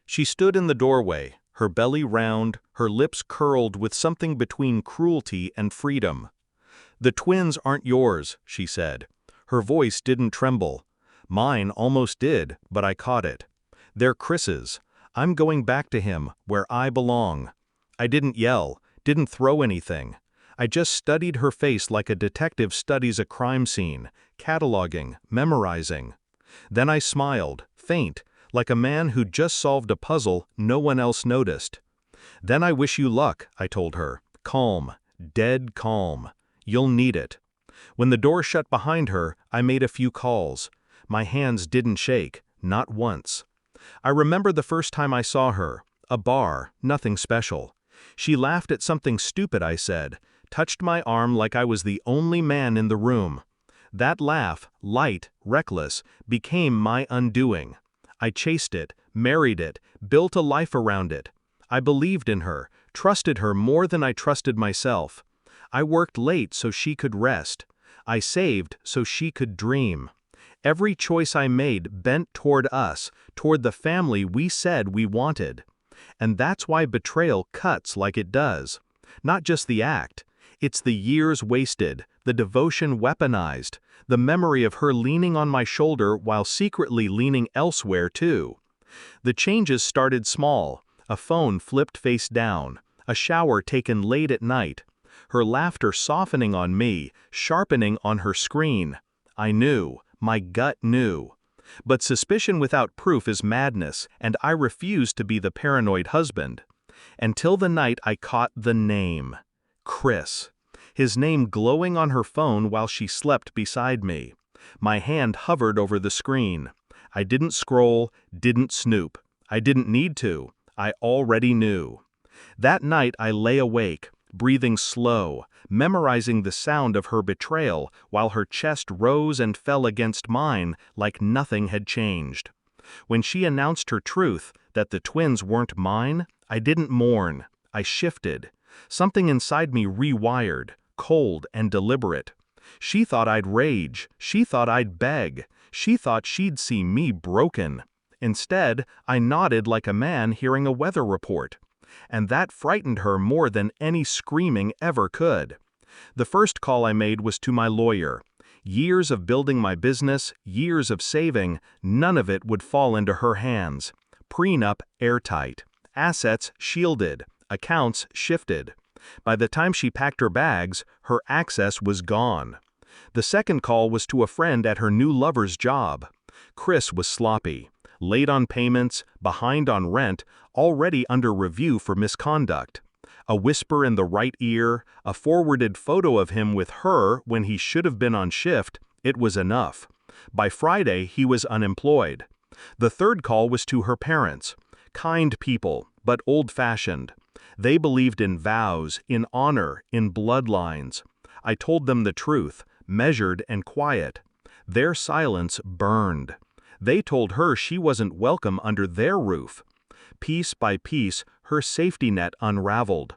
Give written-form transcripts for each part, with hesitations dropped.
She stood in the doorway, her belly round, her lips curled with something between cruelty and freedom. "The twins aren't yours," she said. Her voice didn't tremble. Mine almost did, but I caught it. "They're Chris's. I'm going back to him, where I belong." I didn't yell, didn't throw anything. I just studied her face like a detective studies a crime scene, cataloging, memorizing. Then I smiled, faint, like a man who'd just solved a puzzle no one else noticed. "Then I wish you luck," I told her. Calm, dead calm. "You'll need it." When the door shut behind her, I made a few calls. My hands didn't shake, not once. I remember the first time I saw her. A bar, nothing special. She laughed at something stupid I said, touched my arm like I was the only man in the room. That laugh, light, reckless, became my undoing. I chased it, married it, built a life around it. I believed in her, trusted her more than I trusted myself. I worked late so she could rest. I saved so she could dream. Every choice I made bent toward us, toward the family we said we wanted. And that's why betrayal cuts like it does. Not just the act. It's the years wasted, the devotion weaponized, the memory of her leaning on my shoulder while secretly leaning elsewhere too. The changes started small, a phone flipped face down, a shower taken late at night, her laughter softening on me, sharpening on her screen. I knew, my gut knew. But suspicion without proof is madness, and I refused to be the paranoid husband. Until the night I caught the name. Chris. His name glowing on her phone while she slept beside me. My hand hovered over the screen. I didn't scroll, didn't snoop. I didn't need to. I already knew. That night I lay awake, breathing slow, memorizing the sound of her betrayal while her chest rose and fell against mine like nothing had changed. When she announced her truth, that the twins weren't mine, I didn't mourn. I shifted. Something inside me rewired, cold and deliberate. She thought I'd rage. She thought I'd beg. She thought she'd see me broken. Instead, I nodded like a man hearing a weather report. And that frightened her more than any screaming ever could. The first call I made was to my lawyer. Years of building my business, years of saving, none of it would fall into her hands. Prenup airtight. Assets shielded. Accounts shifted. By the time she packed her bags, her access was gone. The second call was to a friend at her new lover's job. Chris was sloppy. Late on payments, behind on rent, already under review for misconduct. A whisper in the right ear, a forwarded photo of him with her when he should have been on shift, it was enough. By Friday, he was unemployed. The third call was to her parents. Kind people, but old-fashioned. They believed in vows, in honor, in bloodlines. I told them the truth, measured and quiet. Their silence burned. They told her she wasn't welcome under their roof. Piece by piece, her safety net unraveled.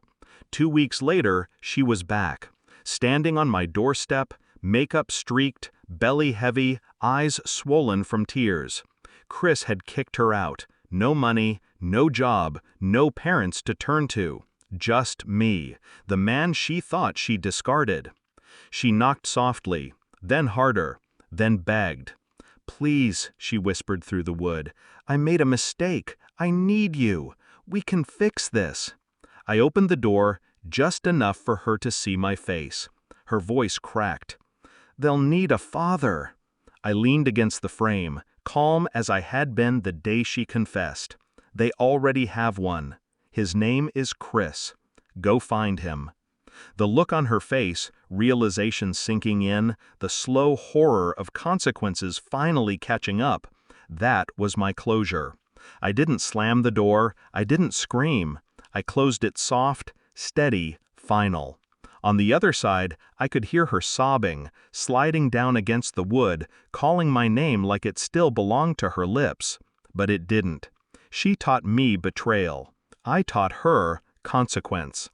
2 weeks later, she was back, standing on my doorstep, makeup streaked, belly heavy, eyes swollen from tears. Chris had kicked her out. No money, no job, no parents to turn to. Just me, the man she thought she discarded. She knocked softly, then harder, then begged. "Please," she whispered through the wood. "I made a mistake. I need you. We can fix this." I opened the door, just enough for her to see my face. Her voice cracked. "They'll need a father." I leaned against the frame, calm as I had been the day she confessed. "They already have one. His name is Chris. Go find him." The look on her face, realization sinking in, the slow horror of consequences finally catching up, that was my closure. I didn't slam the door, I didn't scream. I closed it soft, steady, final. On the other side, I could hear her sobbing, sliding down against the wood, calling my name like it still belonged to her lips. But it didn't. She taught me betrayal. I taught her consequence.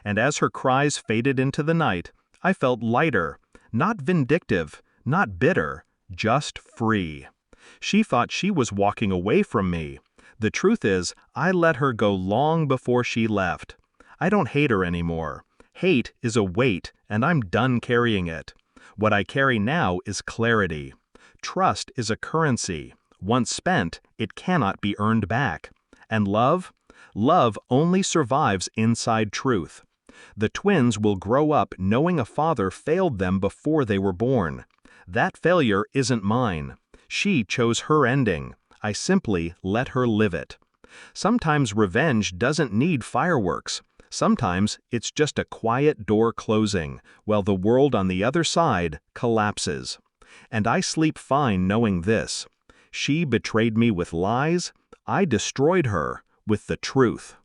And as her cries faded into the night, I felt lighter, not vindictive, not bitter, just free. She thought she was walking away from me. The truth is, I let her go long before she left. I don't hate her anymore. Hate is a weight, and I'm done carrying it. What I carry now is clarity. Trust is a currency. Once spent, it cannot be earned back. And love? Love only survives inside truth. The twins will grow up knowing a father failed them before they were born. That failure isn't mine. She chose her ending. I simply let her live it. Sometimes revenge doesn't need fireworks. Sometimes it's just a quiet door closing, while the world on the other side collapses. And I sleep fine knowing this. She betrayed me with lies. I destroyed her with the truth.